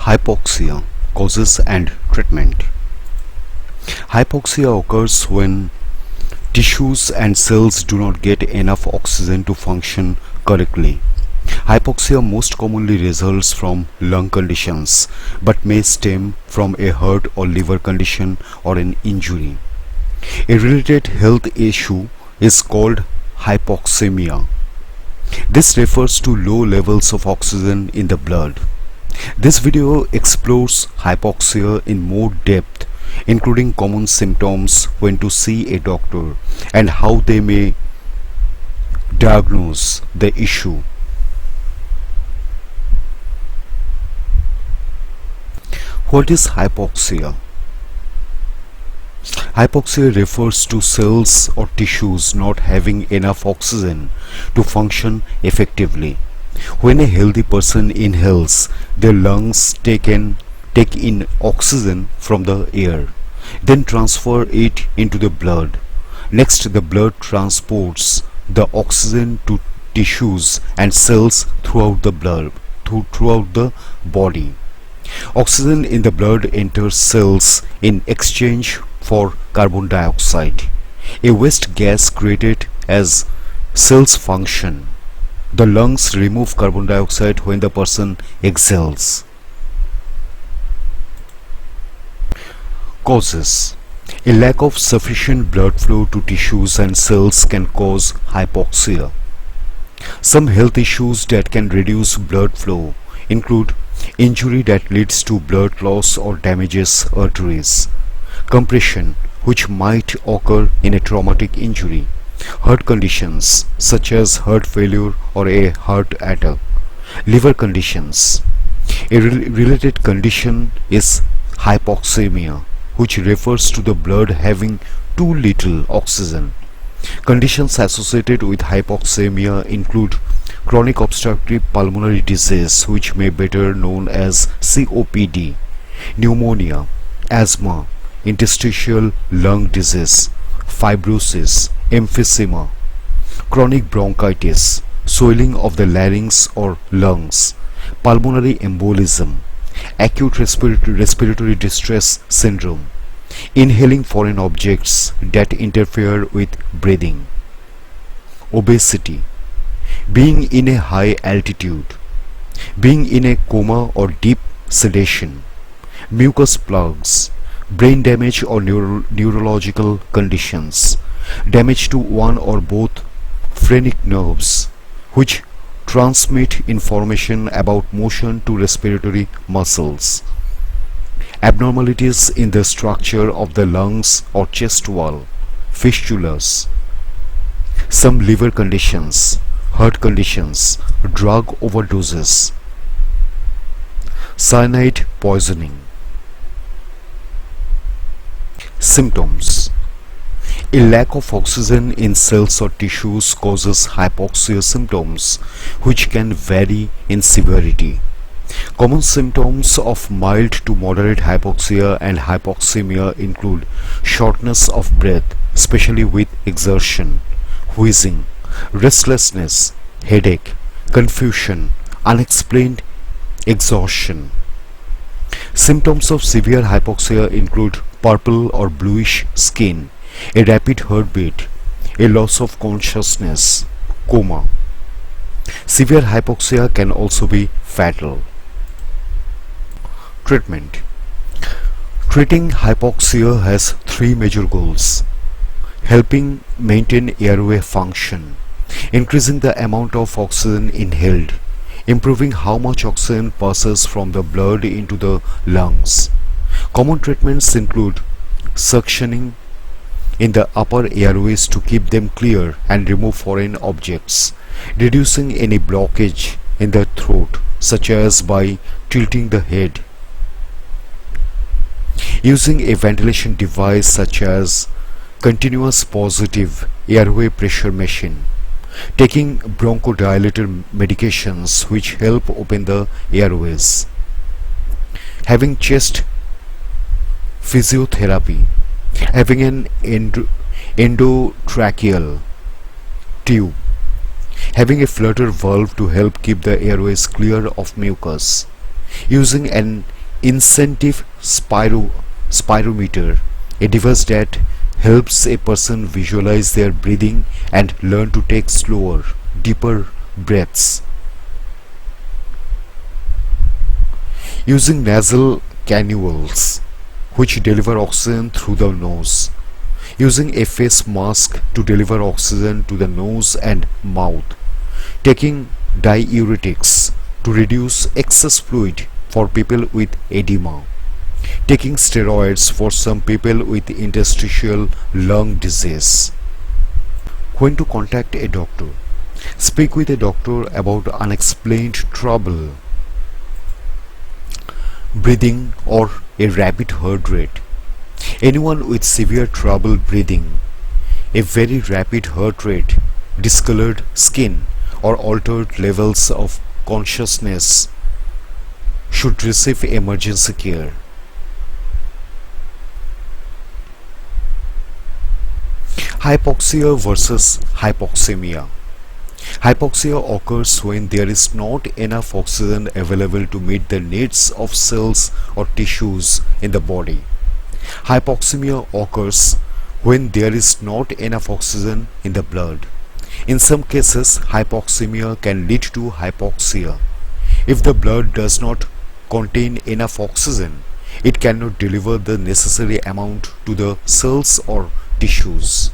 Hypoxia, causes and treatment. Hypoxia occurs when tissues and cells do not get enough oxygen to function correctly. Hypoxia most commonly results from lung conditions but may stem from a heart or liver condition or an injury. A related health issue is called hypoxemia. This refers to low levels of oxygen in the blood. This video explores hypoxia in more depth, including common symptoms, when to see a doctor, and how they may diagnose the issue. What is hypoxia? Hypoxia refers to cells or tissues not having enough oxygen to function effectively. When a healthy person inhales, their lungs take in oxygen from the air, then transfer it into the blood. Next, the blood transports the oxygen to tissues and cells throughout the body. Oxygen in the blood enters cells in exchange for carbon dioxide, a waste gas created as cells function. The lungs remove carbon dioxide when the person exhales. Causes: a lack of sufficient blood flow to tissues and cells can cause hypoxia. Some health issues that can reduce blood flow include injury that leads to blood loss or damages arteries, compression, which might occur in a traumatic injury, heart conditions such as heart failure or a heart attack, liver conditions. A related condition is hypoxemia, which refers to the blood having too little oxygen. Conditions associated with hypoxemia include chronic obstructive pulmonary disease, which may be better known as COPD, pneumonia, asthma, interstitial lung disease, fibrosis, emphysema, chronic bronchitis, swelling of the larynx or lungs, pulmonary embolism, acute respiratory distress syndrome, inhaling foreign objects that interfere with breathing, obesity, being in a high altitude, being in a coma or deep sedation, mucus plugs, brain damage or neurological conditions, damage to one or both phrenic nerves, which transmit information about motion to respiratory muscles, abnormalities in the structure of the lungs or chest wall, fistulas, some liver conditions, heart conditions, drug overdoses, cyanide poisoning. Symptoms: a lack of oxygen in cells or tissues causes hypoxia symptoms, which can vary in severity. Common symptoms of mild to moderate hypoxia and hypoxemia include shortness of breath, especially with exertion, wheezing, restlessness, headache, confusion, unexplained exhaustion. Symptoms of severe hypoxia include purple or bluish skin, a rapid heartbeat, a loss of consciousness, coma. Severe hypoxia can also be fatal. Treatment: treating hypoxia has three major goals: helping maintain airway function, increasing the amount of oxygen inhaled, improving how much oxygen passes from the blood into the lungs. Common treatments include suctioning in the upper airways to keep them clear and remove foreign objects, reducing any blockage in the throat, such as by tilting the head, using a ventilation device such as continuous positive airway pressure machine, taking bronchodilator medications which help open the airways, having chest physiotherapy, having an endotracheal tube, having a flutter valve to help keep the airways clear of mucus, using an incentive spirometer, a device that helps a person visualize their breathing and learn to take slower, deeper breaths. Using nasal cannulas, which deliver oxygen through the nose. Using a face mask to deliver oxygen to the nose and mouth. Taking diuretics to reduce excess fluid for people with edema. Taking steroids for some people with interstitial lung disease. When to contact a doctor? Speak with a doctor about unexplained trouble, breathing or a rapid heart rate. Anyone with severe trouble breathing, a very rapid heart rate, discolored skin or altered levels of consciousness should receive emergency care. Hypoxia versus hypoxemia. Hypoxia occurs when there is not enough oxygen available to meet the needs of cells or tissues in the body. Hypoxemia occurs when there is not enough oxygen in the blood. In some cases, hypoxemia can lead to hypoxia. If the blood does not contain enough oxygen, it cannot deliver the necessary amount to the cells or tissues.